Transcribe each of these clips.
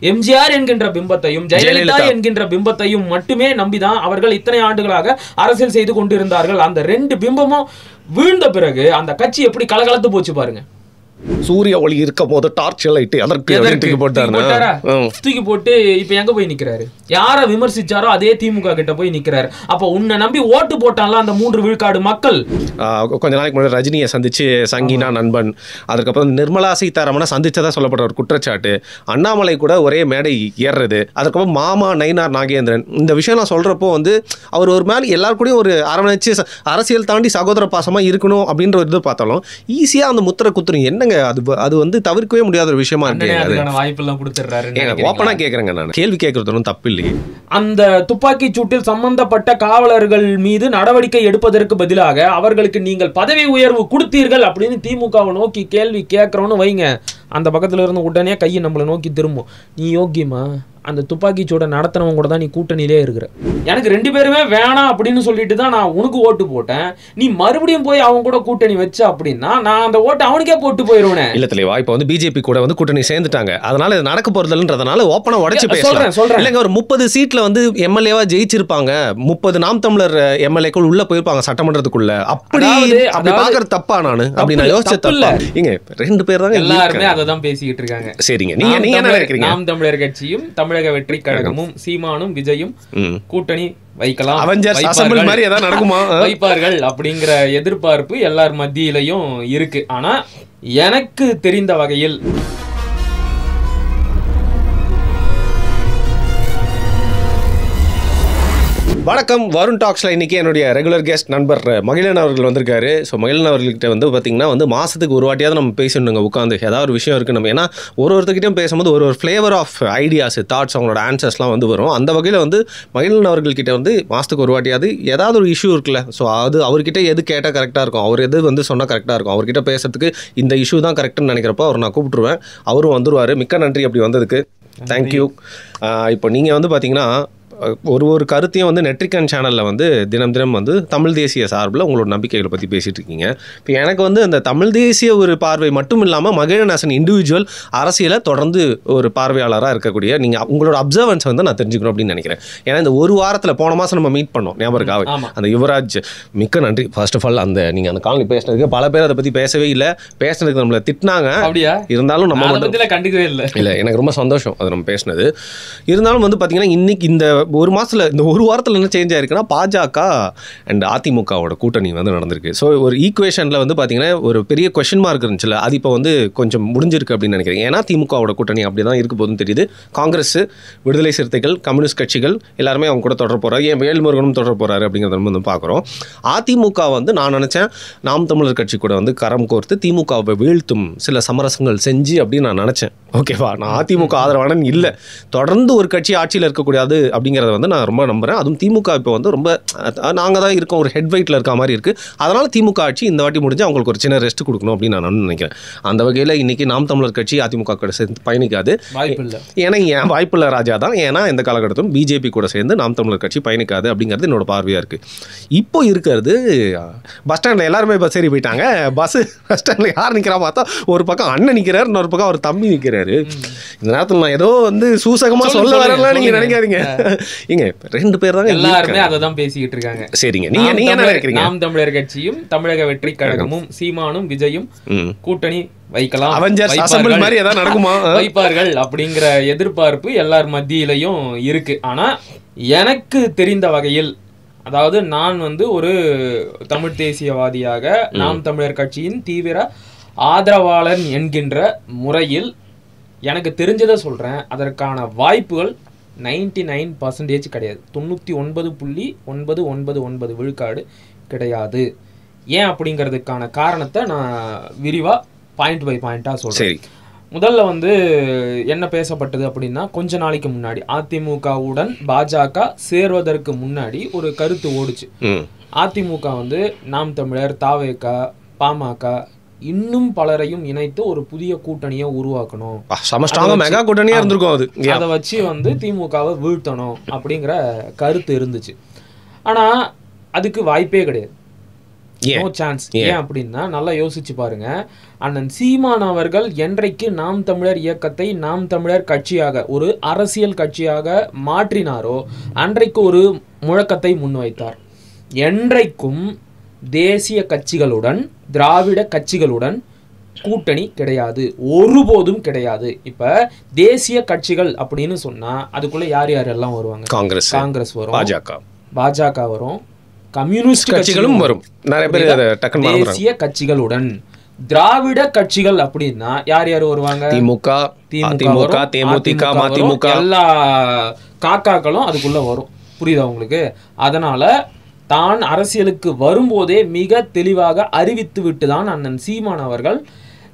எம்ஜிஆர் என்கின்ற பிம்பத்தையும் ஜெயலலிதா என்கின்ற பிம்பத்தையும் மட்டுமே நம்பிதான் அவர்கள் இத்தனை ஆண்டுகளாக அரசியல் செய்து கொண்டிருந்தார்கள். அந்த ரெண்டு பிம்பமும் வீழ்ந்த பிறகு அந்த கட்சி எப்படி கலகலத்து போச்சு பாருங்க. சூரிய ஒளி இருக்கும் போது டார்ச் லைட் தூக்கி போட்டு இப்ப எங்க போய் நிக்கிறாரு? யார விமர்சிச்சாரோ அதே திமுக கிட்ட போய் நிக்கிறாரு. அப்ப உன்னை நம்பி ஓட்டு போட்டான்ல அந்த 3 விழுக்காடு மக்கள். கொஞ்ச நாளைக்கு முன்னாடி ரஜினியை சந்திச்சு சங்கீனா நண்பன், அதுக்கப்புறம் நிர்மலா சீதாராமனை சந்திச்சதா சொல்லப்பட்ட ஒரு குற்றச்சாட்டு, அண்ணாமலை கூட ஒரே மேடை ஏறுறது, அதுக்கப்புறம் மாமா நயினார் நாகேந்திரன், இந்த விஷயம் நான் சொல்றப்போ வந்து அவர் ஒரு மேலே எல்லாருக்கூடையும் ஒரு அரவணைச்சு அரசியல் தாண்டி சகோதர பாசமா இருக்கணும் அப்படின்ற ஒரு இது பார்த்தாலும் ஈஸியா அந்த முத்திரை குத்துரும். என்னங்க அது வந்து தவிர்க்கவே முடியாத ஒரு விஷயமா இருக்கு. வாய்ப்பெல்லாம் கொடுத்துறாரு. ஓப்பனா கேக்குறேங்க, நான் கேள்வி கேட்கறது ஒன்றும் தப்பு இல்லையே. அந்த துப்பாக்கி சூட்டில் சம்பந்தப்பட்ட காவலர்கள் மீது நடவடிக்கை எடுப்பதற்கு பதிலாக அவர்களுக்கு நீங்கள் பதவி உயர்வு கொடுத்தீர்கள் அப்படின்னு திமுகவை நோக்கி கேள்வி கேட்கறோன்னு வைங்க, அந்த பக்கத்துல இருந்து உடனே கையை நம்மளை நோக்கி திரும்பும். நீ யோக்கியமா? அந்த துப்பாக்கி சூட நடத்தினவங்க கூட தான் நீ கூட்டணியிலே இருக்கிற. எனக்கு 2 பேருமே வேணாம் அப்படின்னு சொல்லிட்டு தான் நான் உனக்கு ஓட்டு போட்டேன். நீ மறுபடியும் போய் அவங்க கூட கூட்டணி வச்ச அப்படின்னா நான் அந்த ஓட்டு அவனுக்கே போட்டு போயிருவேன். இல்ல தலைவா, இப்போ வந்து பிஜேபி கூட வந்து கூட்டணி சேர்ந்துட்டாங்க, அதனால இது நடக்க போறதுன்றதுனால ஓப்பனா உடைச்சு பேசுறேன். இல்லைங்க, ஒரு 30 சீட்ல வந்து எம்எல்ஏவா ஜெயிச்சிருப்பாங்க, 30 நாம் தமிழர் எம்எல்ஏக்கள் உள்ள போயிருப்பாங்க சட்டமன்றத்துக்குள்ள. அப்படி பாக்குறது தப்பா? நானு அப்படி நான் யோசிச்ச தப்பா? இங்க 2 பேர் தான் எல்லாருமே அதை தான் பேசிக்கிட்டு இருக்காங்க. சரிங்க, நீங்க என்ன நினைக்கிறீங்க? நாம் தமிழர் கட்சியும் தமிழக வெற்றி கழகமும் சீமானும் விஜயும் கூட்டணி வைக்கலாம், வைப்பார்கள் அப்படிங்கிற எதிர்பார்ப்பு எல்லார் மத்தியிலையும் இருக்கு. ஆனா எனக்கு தெரிந்த வகையில் வணக்கம், வருண் டாக்ஸ்ல இன்னைக்கு என்னுடைய ரெகுலர் கெஸ்ட் நண்பர் மகிழன் அவர்கள் வந்திருக்காரு. ஸோ மகிழன் அவர்கள்கிட்ட வந்து பார்த்தீங்கன்னா வந்து மாதத்துக்கு ஒரு வாட்டியாவது நம்ம பேசணுங்க உட்காந்து, ஏதாவது ஒரு விஷயம் இருக்குது நம்ம. ஏன்னா ஒருத்தர்கிட்டையும் பேசும்போது ஒரு ஃப்ளேவர் ஆஃப் ஐடியாஸ், தாட்ஸ், அவங்களோட ஆன்சர்ஸ்லாம் வந்து வரும். அந்த வகையில் வந்து மகிழன் அவர்கள்கிட்ட வந்து மாதத்துக்கு ஒரு வாட்டியாவது ஏதாவது ஒரு இஷ்யூ இருக்குல்ல, ஸோ அது அவர்கிட்ட எது கேட்டால் கரெக்டாக இருக்கும், அவர் எது வந்து சொன்னால் கரெக்டாக இருக்கும், அவர்கிட்ட பேசுறதுக்கு இந்த இஷ்யூ தான் கரெக்டுன்னு நினைக்கிறப்போ அவர் நான் கூப்பிட்டுருவேன், அவரும் வந்துடுவார். மிக்க நன்றி அப்படி வந்ததுக்கு, தேங்க்யூ. இப்போ நீங்கள் வந்து பார்த்தீங்கன்னா ஒரு கருத்தையும் வந்து நெட்ரிகன் சேனலில் வந்து தினம் தினம் வந்து தமிழ் தேசிய சார்பில் உங்களோட நம்பிக்கைகளை பற்றி பேசிகிட்டு இருக்கீங்க. இப்போ எனக்கு வந்து அந்த தமிழ் தேசிய ஒரு பார்வை மட்டும் இல்லாமல் மகிழன் அஸ் அன் இண்டிவிஜுவல் அரசியலை தொடர்ந்து ஒரு பார்வையாளராக இருக்கக்கூடிய நீங்கள் உங்களோட அப்சர்வன்ஸ் வந்து நான் தெரிஞ்சுக்கணும் அப்படின்னு நினைக்கிறேன். ஏன்னா இந்த ஒரு வாரத்தில் போன மாதம் நம்ம மீட் பண்ணோம், ஞாபகம் அந்த யுவராஜ். மிக்க நன்றி ஃபர்ஸ்ட் ஆஃப் ஆல். அந்த நீங்கள் அந்த காணொலி பேசினதுக்கு பல பேர் அதை பற்றி பேசவே இல்லை, பேசினதுக்கு நம்மளை திட்டினாங்க. இருந்தாலும் நம்ம கண்டுக்கவே இல்லை. இல்லை, எனக்கு ரொம்ப சந்தோஷம் அது நம்ம பேசினது. இருந்தாலும் வந்து பார்த்தீங்கன்னா இன்னைக்கு இந்த ஒரு மாதத்தில் இந்த ஒரு வாரத்தில் என்ன சேஞ்ச் ஆயிருக்குன்னா பாஜக அண்ட் அதிமுகவோட கூட்டணி வந்து நடந்திருக்கு. ஸோ ஒரு ஈக்குவேஷனில் வந்து பார்த்தீங்கன்னா ஒரு பெரிய கொஸ்டின் மார்க் இருந்துச்சுல்ல, அது இப்போ வந்து கொஞ்சம் முடிஞ்சிருக்கு அப்படின்னு நினைக்கிறேன். ஏன்னா திமுகவோட கூட்டணி அப்படி தான் இருக்க போதுன்னு தெரியுது. காங்கிரஸ், விடுதலை சிறுத்தைகள், கம்யூனிஸ்ட் கட்சிகள் எல்லாருமே அவங்க கூட தொடர போகிறாரு, ஏன் வேல்முருகனும் தொடர போகிறாரு அப்படிங்கிறத நம்ம வந்து பார்க்குறோம். அதிமுக வந்து நான் நினச்சேன் நாம் தமிழர் கட்சி கூட வந்து கரம் கோர்த்து திமுகவை வீழ்த்தும் சில சமரசங்கள் செஞ்சு அப்படின்னு நான் நினச்சேன். ஓகேவா, நான் அதிமுக ஆதரவானன் இல்லை, தொடர்ந்து ஒரு கட்சி ஆட்சியில் இருக்கக்கூடாது அப்படிங்கிறத வந்து நான் ரொம்ப நம்புகிறேன். அதுவும் திமுக இப்போ வந்து ரொம்ப நாங்கள் தான் இருக்கோம், ஒரு ஹெட் வெயிட்டில் இருக்க மாதிரி இருக்குது. அதனால் திமுக ஆட்சி இந்த வாட்டி முடிஞ்சு அவங்களுக்கு ஒரு சின்ன ரெஸ்ட் கொடுக்கணும் அப்படின்னு நான் நினைக்கிறேன். அந்த வகையில் இன்றைக்கி நாம் தமிழர் கட்சி அதிமுக கூட சேர்ந்து பயணிக்காது, ஏன்னா ஏன் வாய்ப்பில்லை ராஜா தான். ஏன்னா இந்த காலகட்டத்திலும் பிஜேபி கூட சேர்ந்து நாம் தமிழர் கட்சி பயணிக்காது அப்படிங்கிறது என்னோட பார்வையாக இருக்குது. இப்போ இருக்கிறது பஸ் ஸ்டாண்டில் எல்லாருமே பஸ் ஏறி போயிட்டாங்க. பஸ் ஸ்டாண்டில் யார் நிற்கிறா பார்த்தா ஒரு பக்கம் அண்ணன் நிற்கிறார், இன்னொரு பக்கம் அவர் தம்பி நிற்கிறாரு. இந்த நேரத்தில் நான் ஏதோ வந்து சூசகமாக சொல்ல வரலாம் நீங்கள் நினைக்காதீங்க. இங்க 2 பேர் தான் எல்லாருமே அதை தான் பேசிக்கிட்டு இருக்காங்க. சரிங்க, நீங்க என்ன நினைக்கிறீங்க? நாம் தமிழர் கட்சியும் தமிழக வெற்றி கழகமும் சீமானும் விஜயும் கூட்டணி வைக்கலாம், வைப்பார்கள் அப்படிங்கிற எதிர்பார்ப்பு எல்லார் மத்தியிலையும் இருக்கு. ஆனா எனக்கு தெரிந்த வகையில், அதாவது நான் வந்து ஒரு தமிழ் தேசியவாதியாக நாம் தமிழர் கட்சியின் தீவிர ஆதரவாளன் என்கின்ற முறையில் எனக்கு தெரிஞ்சதை சொல்றேன். அதற்கான வாய்ப்புகள் 99% கிடையாது, 99.999 விழுக்காடு கிடையாது. ஏன் அப்படிங்கிறதுக்கான காரணத்தை நான் விரிவாக பாயிண்ட் பை பாயிண்டாக சொல்கிறேன். முதல்ல வந்து என்ன பேசப்பட்டது அப்படின்னா, கொஞ்ச நாளைக்கு முன்னாடி அதிமுகவுடன் பாஜக சேர்வதற்கு முன்னாடி ஒரு கருத்து ஓடுச்சு. அதிமுக வந்து நாம் தமிழர், தாவேக, பாமக இன்னும் பலரையும் இணைத்து ஒரு புதிய கூட்டணியை உருவாக்கணும், அதை வச்சு வந்து திமுகவை வீழ்த்தணும் அப்படிங்கிற கருத்து இருந்துச்சு. ஆனா அதுக்கு வாய்ப்பே கிடையாது. No chance. ஏன் அப்படின்னா நல்லா யோசிச்சு பாருங்க. அண்ணன் சீமான் அவர்கள் என்றைக்கு நாம் தமிழர் இயக்கத்தை நாம் தமிழர் கட்சியாக ஒரு அரசியல் கட்சியாக மாற்றினாரோ அன்றைக்கு ஒரு முழக்கத்தை முன்வைத்தார். என்றைக்கும் தேசிய கட்சிகளுடன் திராவிட கட்சிகளுடன் கூட்டணி கிடையாது, ஒருபோதும் கிடையாது. இப்ப தேசிய கட்சிகள் அப்படின்னு சொன்னா அதுக்குள்ள யார் யாரெல்லாம் வருவாங்க? காங்கிரஸ் வரும், பாஜக வரும், கம்யூனிஸ்ட் கட்சிகளும் வரும், நிறைய பேர். தேசிய கட்சிகளுடன் திராவிட கட்சிகள் அப்படின்னா யார் யார் வருவாங்க? திமுக, தேமுதிக, மதிமுக, எல்லா காக்காக்களும் அதுக்குள்ள வரும். புரியுதா உங்களுக்கு? அதனால தான் அரசியலுக்கு வரும்போதே மிக தெளிவாக அறிவித்து விட்டு தான் அண்ணன் சீமான் அவர்கள்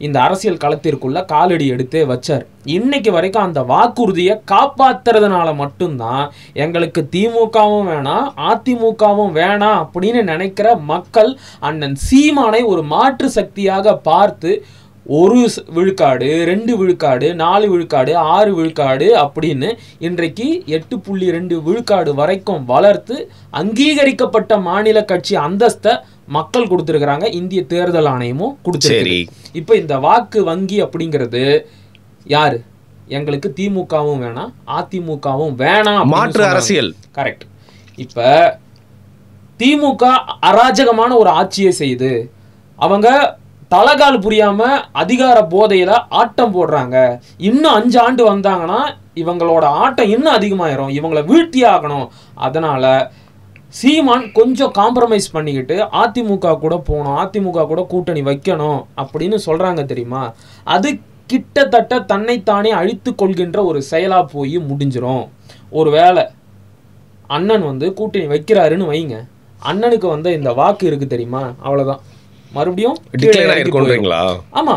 இந்த அரசியல் களத்திற்குள்ள காலடி எடுத்தே வச்சார். இன்னைக்கு வரைக்கும் அந்த வாக்குறுதியை காப்பாத்துறதுனால மட்டும்தான் எங்களுக்கு திமுகவும் வேணாம் அதிமுகவும் வேணாம் அப்படின்னு நினைக்கிற மக்கள் அண்ணன் சீமானை ஒரு மாற்று சக்தியாக பார்த்து 1 விழுக்காடு 2 விழுக்காடு 4 விழுக்காடு 6 விழுக்காடு அப்படின்னு இன்றைக்கு 8.2 விழுக்காடு வரைக்கும் வளர்த்து அங்கீகரிக்கப்பட்ட மாநில கட்சி அந்தஸ்தை மக்கள் கொடுத்துருக்குறாங்க. இந்திய தேர்தல் ஆணையமும் கொடுத்துருக்கு. இப்போ இந்த வாக்கு வங்கி அப்படிங்கிறது யாரு? எங்களுக்கு திமுகவும் வேணாம் அதிமுகவும் வேணாம், மாற்று அரசியல். கரெக்ட். இப்ப திமுக அராஜகமான ஒரு ஆட்சியை செய்து அவங்க தலகால் புரியாம அதிகார போதையில ஆட்டம் போடுறாங்க. இன்னும் 5 ஆண்டு வந்தாங்கன்னா இவங்களோட ஆட்டம் இன்னும் அதிகமாயிரும், இவங்களை வீழ்த்தி ஆகணும். அதனால சீமான் கொஞ்சம் காம்ப்ரமைஸ் பண்ணிக்கிட்டு அதிமுக கூட போகணும், அதிமுக கூட கூட்டணி வைக்கணும் அப்படின்னு சொல்றாங்க தெரியுமா? அது கிட்டத்தட்ட தன்னைத்தானே அழித்து கொள்கின்ற ஒரு செயலா போய் முடிஞ்சிரும். ஒருவேளை அண்ணன் கூட்டணி வைக்கிறாருன்னு வைங்க, அண்ணனுக்கு இந்த வாக்கு இருக்கு தெரியுமா, அவ்வளவுதான், மறுபடியும் டிக்ளைன் ஆயிருக்கும்ன்றீங்களா? ஆமா,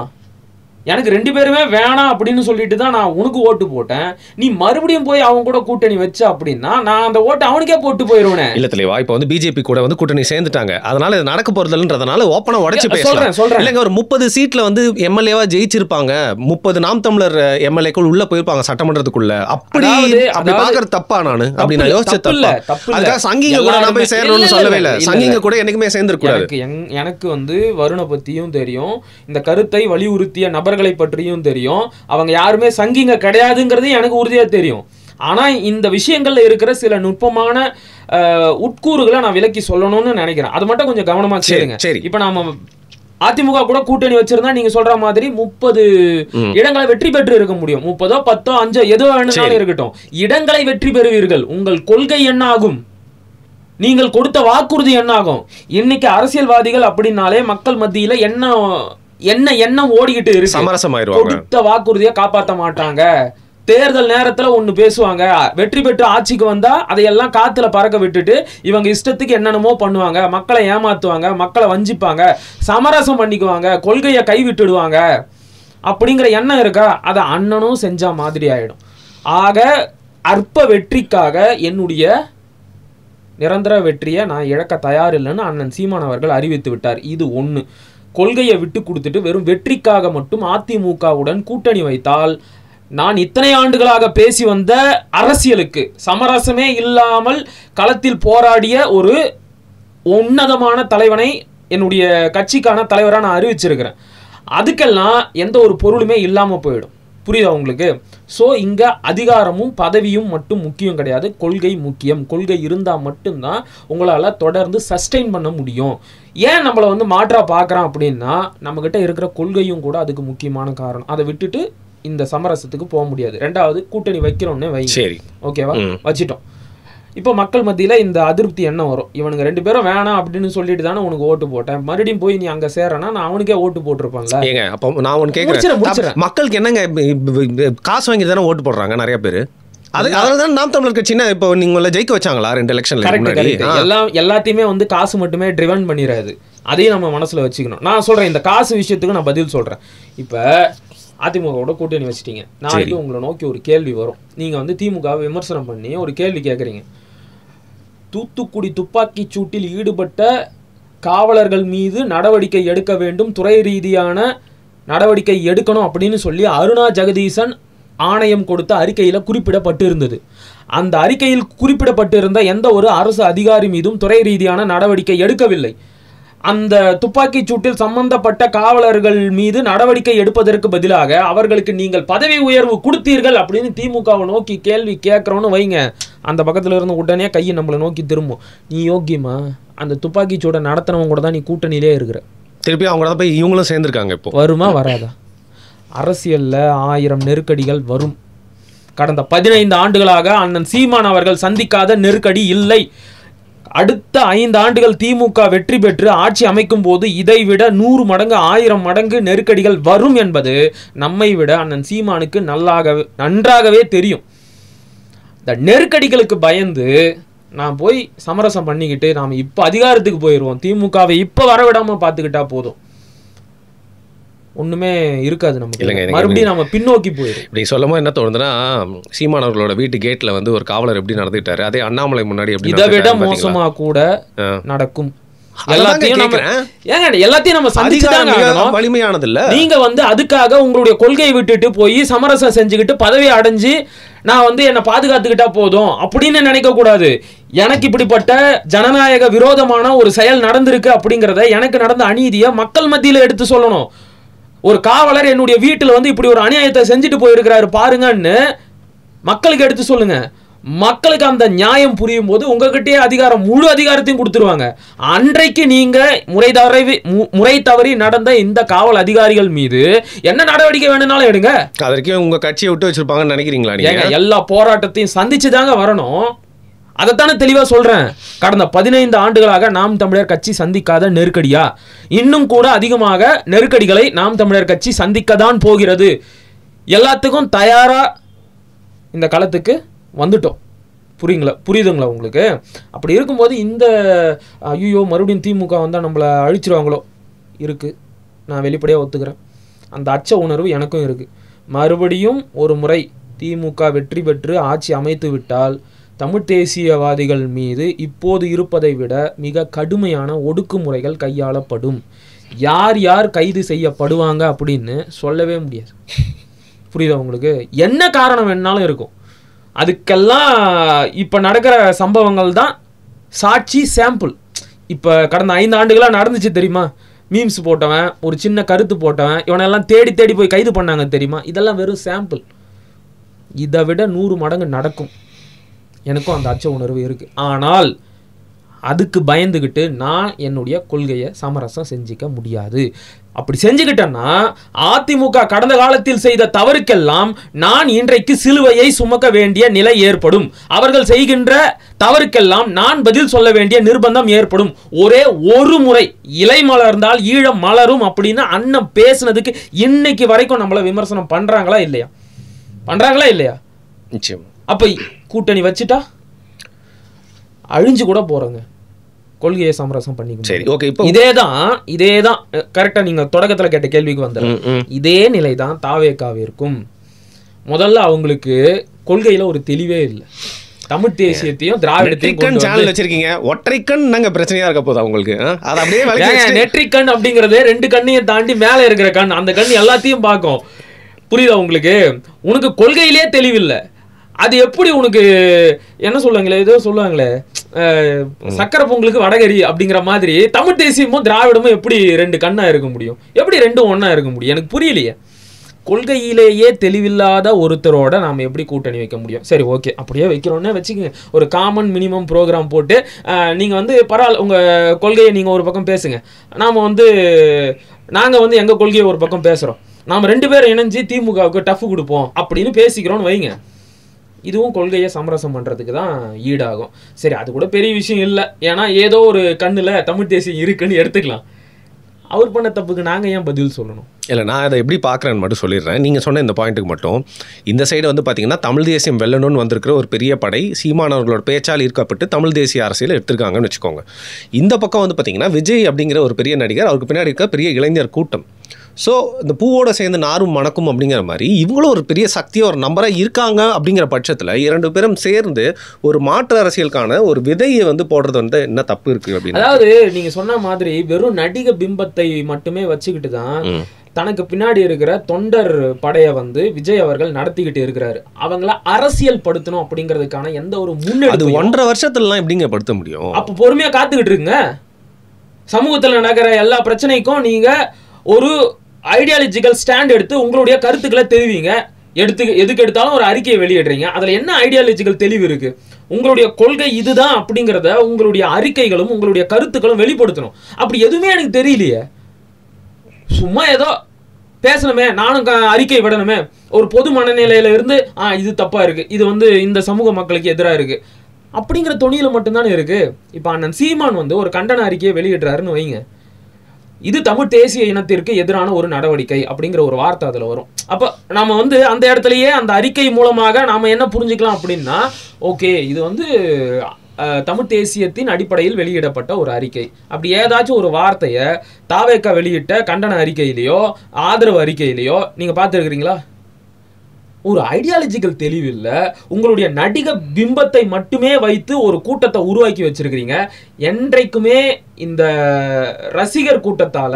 எனக்கு 2 பேருமே வேணாம் அப்படின்னு சொல்லிட்டு தான் நான் உனக்கு ஓட்டு போட்டேன். நீ மறுபடியும் போய் அவங்க கூட கூட்டணி வச்ச அப்படின்னா நான் அந்த ஓட்டு அவனுக்கே போட்டு போயிருவேன். இல்ல தலைவா, இப்போ பிஜேபி கூட கூட்டணி சேர்ந்துட்டாங்க, அதனால இது நடக்க போறதுன்றதுனால ஓப்பனா உடைச்சு பேசலாம். இல்லைங்க, ஒரு 30 சீட்ல எம்எல்ஏவா ஜெயிச்சிருப்பாங்க, 30 நாம் தமிழர் எம்எல்ஏக்கள் உள்ள போயிருப்பாங்க சட்டமன்றத்துக்குள்ள. அப்படி பாக்குறது தப்பா? நானு அப்படி நான் யோசிச்ச தப்பா? அதுக்காக சங்கிங்க கூட நான் போய் சேரணும்னு சொல்லவே இல்லை. சங்கிங்க கூட என்னைக்குமே சேர்ந்துருக்கூடாது. எனக்கு வருணை பத்தியும் தெரியும், இந்த கருத்தை வலியுறுத்திய நபர்களை பற்றியும் தெரியும். அவங்க யாருமே சங்கிங்க கிடையாதுங்கிறது எனக்கு உறுதியா தெரியும். ஆனா இந்த விஷயங்கள்ல இருக்கிற சில நுட்பமான உட்கூறுகளை நான் விலக்கி சொல்லணும்னு நினைக்கிறேன். அது மட்டும் கொஞ்சம் கவனமா கேளுங்க. இப்ப நாம அதிமுக கூட கூட்டணி வச்சிருந்தா நீங்க சொல்ற மாதிரி 30 இடங்களை வெற்றி பெற்று இருக்க முடியும். 30, 10, 5 எதோ வேணும்னாலும் இருக்கட்டும், இடங்களை வெற்றி பெறுவீர்கள். உங்கள் கொள்கை என்ன ஆகும்? நீங்கள் கொடுத்த வாக்குறுதி என்ன ஆகும்? இன்னைக்கு அரசியல்வாதிகள் அப்படின்னாலே மக்கள் மத்தியில எண்ணம் ஓடிக்கிட்டு இருக்கு. சமரசமாயிருவாங்க. கொடுத்த வாக்குறுதியை காப்பாற்ற மாட்டாங்க. தேர்தல் நேரத்துல ஒண்ணு பேசுவாங்க, வெற்றி பெற்று ஆட்சிக்கு வந்தா அதையெல்லாம் காத்துல பறக்க விட்டுட்டு இவங்க இஷ்டத்துக்கு என்னென்னமோ பண்ணுவாங்க, மக்களை ஏமாத்துவாங்க, மக்களை வஞ்சிப்பாங்க, சமரசம் பண்ணிக்குவாங்க, கொள்கையை கைவிட்டுடுவாங்க அப்படிங்கிற எண்ணம் இருக்கா? அதை அண்ணனும் செஞ்ச மாதிரி ஆயிடும். ஆக அற்ப வெற்றிக்காக என்னுடைய நிரந்தர வெற்றியை நான் இழக்க தயாரில்லைன்னு அண்ணன் சீமான் அவர்கள் அறிவித்து விட்டார். இது ஒண்ணு. கொள்கையை விட்டு கொடுத்துட்டு வெறும் வெற்றிக்காக மட்டும் அதிமுகவுடன் கூட்டணி வைத்தால் நான் இத்தனை ஆண்டுகளாக பேசி வந்த அரசியலுக்கு சமரசமே இல்லாமல் களத்தில் போராடிய ஒரு உன்னதமான தலைவனை என்னுடைய கட்சிக்கான தலைவராக நான் அறிவிச்சிருக்கிறேன். அதுக்கெல்லாம் எந்த ஒரு பொருளுமே இல்லாமல் போயிடும். புரியுதா உங்களுக்கு? ஸோ இங்கே அதிகாரமும் பதவியும் மட்டும் முக்கியம் கிடையாது, கொள்கை முக்கியம். கொள்கை இருந்தால் மட்டும்தான் உங்களால் தொடர்ந்து சஸ்டெயின் பண்ண முடியும். ஏன் நம்மளை மாற்றா பார்க்குறான் அப்படின்னா நம்மக்கிட்ட இருக்கிற கொள்கையும் கூட அதுக்கு முக்கியமான காரணம். அதை விட்டுட்டு இந்த சமரசத்துக்கு போக முடியாது. 2வது கூட்டணி வைக்கிறோன்னே வைங்க, சரி ஓகேவா, வச்சிட்டோம். இப்போ மக்கள் மத்தியில் இந்த அதிருப்தி என்ன வரும்? இவனுங்க 2 பேரும் வேணாம் அப்படின்னு சொல்லிட்டு தானே உனக்கு ஓட்டு போட்டேன், மறுபடியும் போய் நீ அங்கே சேரனா நான் அவனுக்கே ஓட்டு போட்டிருப்பாங்களா? ஏங்க அப்போ நான் ஒன்று கேட்குறேன், மக்களுக்கு என்னங்க காசு வாங்கி தானே ஓட்டு போடுறாங்க நிறைய பேர். அதனால தான் நாம் தமிழர் கட்சினா இப்போ நீங்கள ஜெயிக்க வச்சாங்களா 2 எலெக்ஷன்ல? எல்லாத்தையுமே காசு மட்டுமே ட்ரிவன் பண்ணிடாது, அதையும் நம்ம மனசுல வச்சுக்கணும். நான் சொல்றேன், இந்த காசு விஷயத்துக்கு நான் பதில் சொல்றேன். இப்போ அதிமுகவோட கூட்டணி வச்சிட்டீங்க, நாளைக்கு உங்களை நோக்கி ஒரு கேள்வி வரும். நீங்க திமுகவை விமர்சனம் பண்ணி ஒரு கேள்வி கேட்குறீங்க. தூத்துக்குடி துப்பாக்கி சூட்டில் ஈடுபட்ட காவலர்கள் மீது நடவடிக்கை எடுக்க வேண்டும், துறை ரீதியான நடவடிக்கை எடுக்கணும் அப்படின்னு சொல்லி அருணா ஜெகதீசன் ஆணையம் கொடுத்த அறிக்கையில் குறிப்பிடப்பட்டிருந்தது. அந்த அறிக்கையில் குறிப்பிடப்பட்டிருந்த எந்த ஒரு அரசு அதிகாரி மீதும் துறை ரீதியான நடவடிக்கை எடுக்கவில்லை. அந்த துப்பாக்கி சூட்டில் சம்பந்தப்பட்ட காவலர்கள் மீது நடவடிக்கை எடுப்பதற்கு பதிலாக அவர்களுக்கு நீங்கள் பதவி உயர்வு கொடுத்தீர்கள் அப்படின்னு திமுகவை நோக்கி கேள்வி கேட்குறோன்னு வைங்க, அந்த பக்கத்தில் இருந்து உடனே கையை நம்மளை நோக்கி திரும்பும். நீ யோக்கியமா அந்த துப்பாக்கி சூட்டை நடத்தினவங்க கூட தான் நீ கூட்டணியிலே இருக்கிற. திருப்பி அவங்க தான் போய் இவங்களும் சேர்ந்துருக்காங்க. இப்போ வருமா வராதா? அரசியலில் 1000 நெருக்கடிகள் வரும். கடந்த 15 ஆண்டுகளாக அண்ணன் சீமான் அவர்கள் சந்திக்காத நெருக்கடி இல்லை. அடுத்த 5 ஆண்டுகள் திமுக வெற்றி பெற்று ஆட்சி அமைக்கும் போது இதைவிட 100 மடங்கு 1000 மடங்கு நெருக்கடிகள் வரும் என்பது நம்மை விட அண்ணன் சீமானுக்கு நன்றாகவே தெரியும். இந்த நெருக்கடிகளுக்கு பயந்து நான் போய் சமரசம் பண்ணிக்கிட்டு நாம் இப்போ அதிகாரத்துக்கு போயிடுவோம், திமுகவை இப்போ வரவிடாம பார்த்துக்கிட்டா போதும், ஒண்ணுமே இருக்காது நமக்கு. மறுபடியும் நம்ம பின்னோக்கி போயிடும். இப்படி சொல்லும் போது என்ன தோணுதுன்னா, சீமான் அவர்களோட வீட்டு கேட்ல வந்து ஒரு காவலர் எப்படி நடந்துட்டாரு, அதே அண்ணாமலை முன்னாடி எப்படி இதை விட மோசமா கூட நடக்கும். எல்லாத்தையும் நம்ம சந்திச்சுதான் வலிமையானது இல்ல. நீங்க வந்து அதுக்காக உங்களுடைய கொள்கையை விட்டுட்டு போய் சமரசம் செஞ்சுக்கிட்டு பதவி அடைஞ்சு நான் வந்து என்னை பாதுகாத்துக்கிட்டா போதும் அப்படின்னு நினைக்க கூடாது. எனக்கு இப்படிப்பட்ட ஜனநாயக விரோதமான ஒரு செயல் நடந்திருக்கு அப்படிங்கிறத, எனக்கு நடந்த அநீதியை மக்கள் மத்தியில எடுத்து சொல்லணும். ஒரு காவலர் என்னுடைய வீட்டில் வந்து இப்படி ஒரு அநியாயத்தை செஞ்சுட்டு போயிருக்கிறாரு பாருங்கன்னு மக்களுக்கு எடுத்து சொல்லுங்க. மக்களுக்கு அந்த நியாயம் புரியும் போது உங்ககிட்டயே அதிகாரம், முழு அதிகாரத்தையும் கொடுத்துருவாங்க. அன்றைக்கு நீங்க முறை தவறி நடந்த இந்த காவல் அதிகாரிகள் மீது என்ன நடவடிக்கை வேணும்னாலும் எடுங்க. அதற்கே உங்க கட்சியை விட்டு வச்சிருப்பாங்கன்னு நினைக்கிறீங்களா? நீங்க எல்லா போராட்டத்தையும் சந்திச்சுதாங்க வரணும். அதைத்தானே தெளிவா சொல்றேன். கடந்த 15 ஆண்டுகளாக நாம் தமிழர் கட்சி சந்திக்காத நெருக்கடியா? இன்னும் கூட அதிகமாக நெருக்கடிகளை நாம் தமிழர் கட்சி சந்திக்கத்தான் போகிறது. எல்லாத்துக்கும் தயாரா இந்த களத்துக்கு வந்துட்டோம். புரியுதுங்களா உங்களுக்கு? அப்படி இருக்கும்போது இந்த ஐயோ மறுபடியும் திமுக வந்தால் நம்மளை அழிச்சிருவாங்களோ இருக்கு, நான் வெளிப்படையாக ஒத்துக்கிறேன். அந்த அச்ச உணர்வு எனக்கும் இருக்கு. மறுபடியும் ஒரு முறை திமுக வெற்றி பெற்று ஆட்சி அமைத்து விட்டால் தமிழ் தேசியவாதிகள் மீது இப்போது இருப்பதை விட மிக கடுமையான ஒடுக்குமுறைகள் கையாளப்படும். யார் யார் கைது செய்யப்படுவாங்க அப்படின்னு சொல்லவே முடியாது. புரியுதா உங்களுக்கு? என்ன காரணம் வேணாலும் இருக்கும். அதுக்கெல்லாம் இப்போ நடக்கிற சம்பவங்கள் தான் சாட்சி, சாம்பிள். இப்போ கடந்த 5 ஆண்டுகளாக நடந்துச்சு தெரியுமா? மீம்ஸ் போட்டவன், ஒரு சின்ன கருத்து போட்டவன், இவனெல்லாம் தேடி தேடி போய் கைது பண்ணாங்க தெரியுமா? இதெல்லாம் வெறும் சாம்பிள். இதை விட 100 மடங்கு நடக்கும். எனக்கும் அந்த அச்ச உணர்வு இருக்கு. ஆனால் அதுக்கு பயந்துகிட்டு நான் என்னுடைய கொள்கையை சமரசம் செஞ்சிக்க முடியாது. அப்படி செஞ்சுக்கிட்டேன்னா அதிமுக கடந்த காலத்தில் செய்த தவறுக்கெல்லாம் நான் இன்றைக்கு சிலுவையை சுமக்க வேண்டிய நிலை ஏற்படும். அவர்கள் செய்கின்ற தவறுக்கெல்லாம் நான் பதில் சொல்ல வேண்டிய நிர்பந்தம் ஏற்படும். ஒரே ஒரு முறை இலை மலர்ந்தால் ஈழம் மலரும் அப்படின்னு அண்ணன் பேசுனதுக்கு இன்னைக்கு வரைக்கும் நம்மள விமர்சனம் பண்றாங்களா இல்லையா? நிச்சயம். அப்ப கூட்டணி வச்சுட்டா அழிஞ்சு கூட போறங்க. கொள்கையை சமரசம் பண்ணிக்கணும். சரி, ஓகே. இப்போ இதேதான் கரெக்டா நீங்க தொடக்கத்துல கேட்ட கேள்விக்கு வந்துடும். இதே நிலை தான் தாவேகாவிற்கும். முதல்ல அவங்களுக்கு கொள்கையில ஒரு தெளிவே இல்லை. தமிழ் தேசியத்தையும் திராவிடத்தையும் சேனல் வச்சிருக்கீங்க. ஒற்றைக்கண் நாங்க பிரச்சனையா இருக்க போதா உங்களுக்கு? அது அப்படியே நெற்றிக்கண் அப்படிங்கறது 2 கண்ணையும் தாண்டி மேல இருக்கிற கண். அந்த கண் எல்லாத்தையும் பார்க்கும். புரியுதா உங்களுக்கு? உனக்கு கொள்கையிலே தெளிவில்லை. அது எப்படி உனக்கு என்ன சொல்லுவாங்களே, ஏதோ சொல்லுவாங்களே சக்கரை பொங்கலுக்கு வடகரி அப்படிங்கிற மாதிரி தமிழ் தேசியமும் திராவிடமும் எப்படி 2 கண்ணா இருக்க முடியும்? எப்படி 2 ஒண்ணா இருக்க முடியும்? எனக்கு புரியலையே. கொள்கையிலேயே தெளிவில்லாத ஒருத்தரோட நாம் எப்படி கூட்டணி வைக்க முடியும்? சரி, ஓகே, அப்படியே வைக்கிறோன்னே வச்சுக்கோங்க. ஒரு காமன் மினிமம் ப்ரோக்ராம் போட்டு நீங்கள் வந்து பரவாயில்ல, உங்கள் கொள்கையை நீங்கள் ஒரு பக்கம் பேசுங்க, நாங்கள் வந்து எங்கள் கொள்கையை ஒரு பக்கம் பேசுகிறோம், நாம் 2 பேரும் இணைஞ்சு திமுகவுக்கு டஃப் கொடுப்போம் அப்படின்னு பேசிக்கிறோன்னு வைங்க. இதுவும் கொள்கையை சமரசம் பண்ணுறதுக்கு தான் ஈடாகும். சரி, அது கூட பெரிய விஷயம் இல்லை. ஏன்னா ஏதோ ஒரு கண்ணில் தமிழ் தேசியம் இருக்குன்னு எடுத்துக்கலாம். அவர் பண்ண தப்புக்கு நாங்கள் ஏன் பதில் சொல்லணும்? இல்லை, நான் அதை எப்படி பார்க்குறேன்னு மட்டும் சொல்லிடுறேன். நீங்கள் சொன்ன இந்த பாயிண்ட்டுக்கு மட்டும், இந்த சைடு வந்து பார்த்தீங்கன்னா தமிழ் தேசியம் வெல்லணும்னு வந்திருக்கிற ஒரு பெரிய படை சீமானவர்களோட பேச்சால் ஈர்க்கப்பட்டு தமிழ் தேசிய அரசியல் எடுத்திருக்காங்கன்னு வச்சுக்கோங்க. இந்த பக்கம் வந்து பார்த்தீங்கன்னா விஜய் அப்படிங்கிற ஒரு பெரிய நடிகர், அவருக்கு பின்னாடி இருக்க பெரிய இளைஞர் கூட்டம். ஸோ இந்த பூவோட சேர்ந்து நாரும் மணக்கும் அப்படிங்கிற மாதிரி இவங்களும் ஒரு பெரிய சக்தியாக ஒரு நம்பராக இருக்காங்க. அப்படிங்கிற பட்சத்தில் 2 பேரும் சேர்ந்து ஒரு மாற்று அரசியலுக்கான ஒரு விதையை வந்து போடுறது வந்து என்ன தப்பு இருக்குது அப்படின்னு. அதாவது நீங்கள் சொன்ன மாதிரி வெறும் நடிக பிம்பத்தை மட்டுமே வச்சுக்கிட்டு தான் தனக்கு பின்னாடி இருக்கிற தொண்டர் படையை வந்து விஜய் அவர்கள் நடத்திக்கிட்டு இருக்கிறாரு. அவங்கள அரசியல் படுத்தணும் அப்படிங்கிறதுக்கான எந்த ஒரு முன்னெடுப்பு 1.5 வருஷத்துலலாம் எப்படிங்க படுத்த முடியும்? அப்போ பொறுமையாக காத்துக்கிட்டு இருக்குங்க. சமூகத்தில் நடக்கிற எல்லா பிரச்சனைக்கும் நீங்க ஒரு ஐடியாலஜிக்கல் ஸ்டாண்ட் எடுத்து உங்களுடைய கருத்துக்களை தெரிவிங்க. எதுக்கு எடுத்தாலும் ஒரு அறிக்கையை வெளியிடுறீங்க. அதுல என்ன ஐடியாலஜிக்கல் தெளிவு இருக்கு? உங்களுடைய கொள்கை இதுதான் அப்படிங்கிறத உங்களுடைய அறிக்கைகளும் உங்களுடைய கருத்துக்களும் வெளிப்படுத்தணும். அப்படி எதுவுமே எனக்கு தெரியலையே. சும்மா ஏதோ பேசணுமே, நானும் அறிக்கை விடணுமே, ஒரு பொது மனநிலையில இருந்து இது தப்பா இருக்கு, இது இந்த சமூக மக்களுக்கு எதிராக இருக்கு அப்படிங்கிற துணியில மட்டும்தானே இருக்கு. இப்ப அண்ணன் சீமான் ஒரு கண்டன அறிக்கையை வெளியிடுறாருன்னு வைங்க, இது தமிழ் தேசிய இனத்திற்கு எதிரான ஒரு நடவடிக்கை அப்படிங்கிற ஒரு வார்த்தை அதுல வரும். அப்ப நாம அந்த இடத்துலயே அந்த அறிக்கை மூலமாக நாம என்ன புரிஞ்சுக்கலாம் அப்படின்னா, ஓகே இது தமிழ் தேசியத்தின் அடிப்படையில் வெளியிடப்பட்ட ஒரு அறிக்கை. அப்படி ஏதாச்சும் ஒரு வார்த்தையை தாவேக்கா வெளியிட்ட கண்டன அறிக்கையிலையோ ஆதரவு அறிக்கையிலையோ நீங்க பார்த்துருக்கிறீங்களா? ஒரு ஐடியாலஜிக்கல் தெளிவு இல்லை. உங்களுடைய நடிக பிம்பத்தை மட்டுமே வைத்து ஒரு கூட்டத்தை உருவாக்கி வச்சிருக்கிறீங்க. என்றைக்குமே இந்த ரசிகர் கூட்டத்தால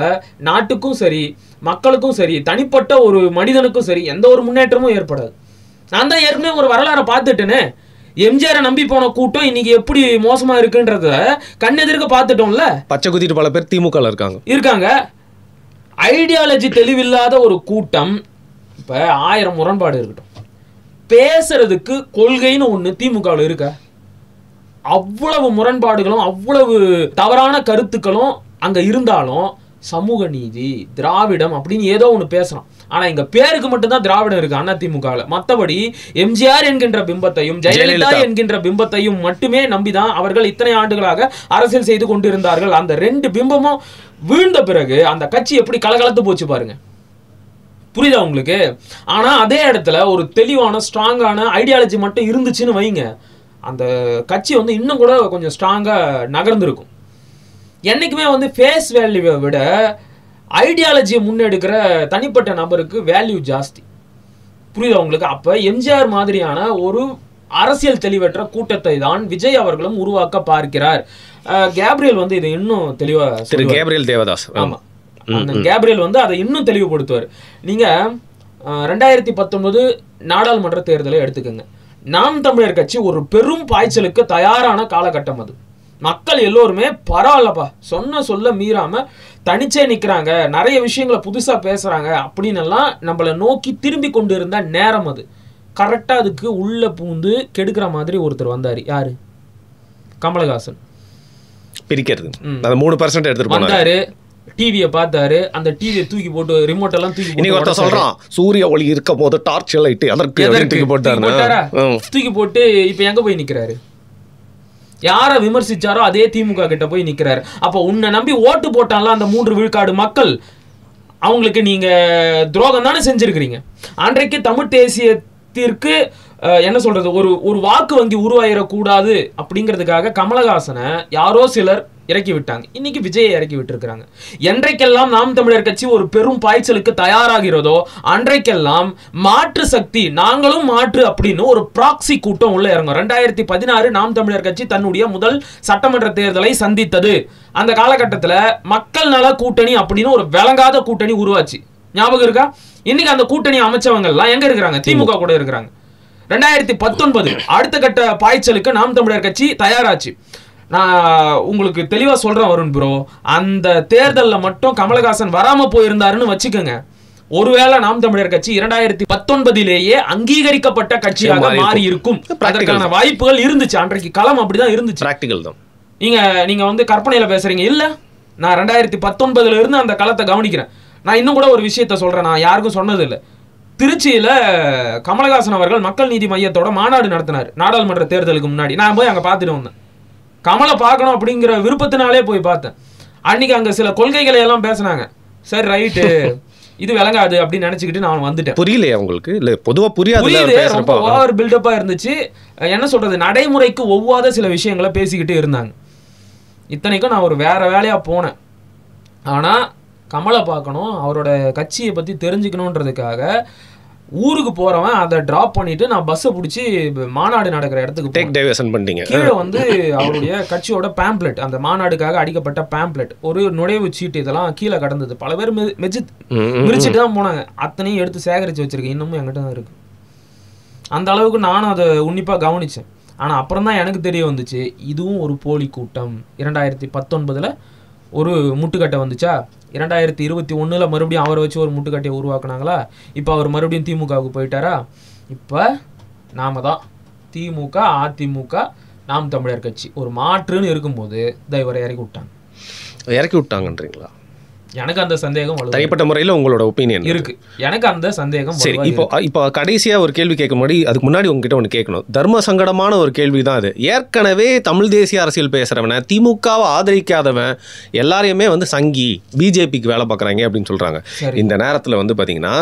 நாட்டுக்கும் சரி மக்களுக்கும் சரி தனிப்பட்ட ஒரு மனிதனுக்கும் சரி எந்த ஒரு முன்னேற்றமும் ஏற்படாது. நான் தான் ஏற்கனவே ஒரு வரலாறை பார்த்துட்டேனே. எம்ஜிஆரை நம்பி போன கூட்டம் இன்னைக்கு எப்படி மோசமா இருக்குன்றத கண்ணெதிர்க்க பார்த்துட்டோம்ல. பச்சை குத்திட்டு பல பேர் திமுக இருக்காங்க. ஐடியாலஜி தெளிவில்லாத ஒரு கூட்டம். இப்ப 1000 முரண்பாடு இருக்கட்டும், பேசுறதுக்கு கொள்கைன்னு ஒண்ணு திமுகவில் இருக்க. அவ்வளவு முரண்பாடுகளும் அவ்வளவு தவறான கருத்துக்களும் அங்க இருந்தாலும் சமூக நீதி திராவிடம் அப்படின்னு ஏதோ ஒண்ணு பேசுறான். ஆனா இங்க பேருக்கு மட்டும்தான் திராவிடம் இருக்கு அண்ணா திமுக. மற்றபடி எம்ஜிஆர் என்கின்ற பிம்பத்தையும் ஜெயலலிதா என்கின்ற பிம்பத்தையும் மட்டுமே நம்பிதான் அவர்கள் இத்தனை ஆண்டுகளாக அரசியல் செய்து கொண்டிருந்தார்கள். அந்த 2 பிம்பமும் வீழ்ந்த பிறகு அந்த கட்சி எப்படி கலகலத்து போச்சு பாருங்க. புரியுதா உங்களுக்கு? ஆனா அதே இடத்துல ஒரு தெளிவான ஸ்ட்ராங்கான ஐடியாலஜி மட்டும் இருந்துச்சுன்னு வைங்க, அந்த கட்சி இன்னும் கூட கொஞ்சம் ஸ்ட்ராங்கா நகர்ந்திருக்கும். என்னைக்குமே ஃபேஸ் வேல்யூவை விட ஐடியாலஜியை முன்னெடுக்கிற தனிப்பட்ட நபருக்கு வேல்யூ ஜாஸ்தி. புரியுதா உங்களுக்கு? அப்ப எம்ஜிஆர் மாதிரியான ஒரு அரசியல் தெளிவற்ற கூட்டத்தை தான் விஜய் அவர்களும் உருவாக்க பார்க்கிறார். கேப்ரியல் இது இன்னும் தெளிவா கேப்ரியல் தேவதாஸ். ஆமா, அந்த கேப்ரியல் அதை இன்னும் தெளிவுபடுத்துவார். நீங்க 2019 நாடாளுமன்ற தேர்தலை எடுத்துக்கோங்க. நாம் தமிழர் கட்சி ஒரு பெரும் பாய்ச்சலுக்கு தயாரான காலகட்டம். அது மக்கள் எல்லோருமே பரவாயில்லப்பா சொன்ன சொல்ல மீறாம தனிச்சே நிக்கிறாங்க, நிறைய விஷயங்களை புதுசா பேசுறாங்க அப்படின்னு எல்லாம் நம்மளை நோக்கி திரும்பி கொண்டு இருந்த நேரம் அது. கரெக்டா அதுக்கு உள்ள பூந்து கெடுக்கிற மாதிரி ஒருத்தர் வந்தாரு. யாரு? கமலஹாசன். பிரிக்கிறது 3% எடுத்துட்டு வந்தாரு. டிவியை பார்த்தாரு. அந்த டிவியை தூக்கி போட்டு ரிமோட் எல்லாம் தூக்கி சொல்றான், சூரிய ஒளி இருக்கும் போது டார்ச் லைட் தூக்கி போட்டு இப்ப எங்க போய் நிக்கிறாரு? யாரை விமர்சிச்சாரோ அதே திமுக கிட்ட போய் நிக்கிறாரு. அப்ப உன்னை நம்பி ஓட்டு போட்டான்ல அந்த 3 விழுக்காடு மக்கள், அவங்களுக்கு நீங்க துரோகம் தானே செஞ்சிருக்கிறீங்க. அன்றைக்கு தமிழ் தேசியத்திற்கு என்ன சொல்றது, ஒரு வாக்கு வங்கி உருவாயிடக்கூடாது அப்படிங்கிறதுக்காக கமலஹாசனை யாரோ சிலர் இறக்கி விட்டாங்க. இன்னைக்கு விஜயை இறக்கி விட்டுருக்காங்க. என்றைக்கெல்லாம் நாம் தமிழர் கட்சி ஒரு பெரும் பாய்ச்சலுக்கு தயாராகிறதோ அன்றைக்கெல்லாம் மாற்று சக்தி, நாங்களும் மாற்று அப்படின்னு ஒரு ப்ராக்சி கூட்டம் உள்ள இறங்கும். 2016 நாம் தமிழர் கட்சி தன்னுடைய முதல் சட்டமன்ற தேர்தலை சந்தித்தது. அந்த காலகட்டத்தில் மக்கள் நல கூட்டணி அப்படின்னு ஒரு விளங்காத கூட்டணி உருவாச்சு. ஞாபகம் இருக்கா? இன்னைக்கு அந்த கூட்டணி அமைச்சவங்க எல்லாம் எங்க இருக்கிறாங்க? திமுக கூட இருக்கிறாங்க. 2019 அடுத்த கட்ட பாய்ச்சலுக்கு நாம் தமிழர் கட்சி தயாராச்சு. நான் உங்களுக்கு தெளிவா சொல்றேன் வருண் ப்ரோ, அந்த தேர்தலில் மட்டும் கமலஹாசன் வராம போயிருந்தாருன்னு வச்சுக்கோங்க, ஒருவேளை நாம் தமிழர் கட்சி 2019 அங்கீகரிக்கப்பட்ட கட்சியாக மாறி இருக்கும். அதற்கான வாய்ப்புகள் இருந்துச்சு. அன்றைக்கு களம் அப்படிதான் இருந்துச்சு. பிராக்டிகல் தான். நீங்க கற்பனையில பேசுறீங்க. இல்ல, நான் 2019 இருந்து அந்த களத்தை கவனிக்கிறேன். நான் இன்னும் கூட ஒரு விஷயத்த சொல்றேன், நான் யாருக்கும் சொன்னது இல்லை. திருச்சியில கமலஹாசன் அவர்கள் மக்கள் நீதி மையத்தோட மாநாடு நடத்தினார் நாடாளுமன்ற தேர்தலுக்கு முன்னாடி. நான் போய் அங்க பார்த்துட்டு வந்தேன். கமலை பார்க்கணும் அப்படிங்கிற விருப்பத்தினாலே போய் பார்த்தேன். அன்னைக்கு அங்க சில கொள்கைகளை எல்லாம் பேசினாங்க. சரி ரைட்டு, இது விளங்காது அப்படின்னு நினைச்சுக்கிட்டு நான் வந்துட்டேன். புரியலையா உங்களுக்கு? இல்ல பொதுவா புரியாது, ரொம்ப ஓவர் பில்டப்பா இருந்துச்சு. என்ன சொல்றது, நடைமுறைக்கு ஒவ்வாத சில விஷயங்களை பேசிக்கிட்டு இருந்தாங்க. இத்தனைக்கும் நான் ஒரு வேற வேலையா போனேன். ஆனா கமலை பார்க்கணும், அவரோட கட்சியை பத்தி தெரிஞ்சுக்கணுன்றதுக்காக ஊருக்கு போறவன் அதை டிராப் பண்ணிட்டு நான் பஸ்ஸை பிடிச்சி மாநாடு நடக்கிற இடத்துக்கு டேக் டைவர்ஷன் பண்ணிட்டீங்க. கீழே அவருடைய கட்சியோட பேம்ப்ளெட், அந்த மாநாடுக்காக அடிக்கப்பட்ட பேம்ப்ளெட், ஒரு நுழைவு சீட்டு, இதெல்லாம் கீழே கடந்தது. பல பேர் மிதிச்சுட்டு தான் போனாங்க. அத்தனையும் எடுத்து சேகரித்து வச்சிருக்கேன். இன்னமும் என்கிட்ட தான் இருக்கு. அந்த அளவுக்கு நானும் அதை உன்னிப்பாக கவனித்தேன். ஆனால் அப்புறம் தான் எனக்கு தெரிய வந்துச்சு, இதுவும் ஒரு போலி கூட்டம். 2019 ஒரு முட்டுக்கட்டை வந்துச்சா? 2021 மறுபடியும் அவரை வச்சு ஒரு முட்டுக்கட்டையை உருவாக்குனாங்களா? இப்போ அவர் மறுபடியும் திமுகவுக்கு போயிட்டாரா? இப்போ நாம தான் திமுக, அதிமுக, நாம் தமிழர் கட்சி ஒரு மாற்றுன்னு இருக்கும்போது இவரை இறக்கி விட்டாங்கன்றீங்களா? எனக்கு அந்த சந்தேகம் தனிப்பட்ட முறையில் உங்களோட ஒப்பீனியன் இருக்கு. எனக்கு அந்த சந்தேகம். சரி, இப்போ கடைசியா ஒரு கேள்வி கேட்க முன்னாடி அதுக்கு முன்னாடி உங்ககிட்ட ஒன்று கேட்கணும். தர்ம சங்கடமான ஒரு கேள்வி தான் அது. ஏற்கனவே தமிழ் தேசிய அரசியல் பேசுறவன, திமுகவை ஆதரிக்காதவன் எல்லாரையுமே வந்து சங்கி, பிஜேபிக்கு வேலை பார்க்குறாங்க அப்படின்னு சொல்றாங்க. இந்த நேரத்தில் வந்து பார்த்தீங்கன்னா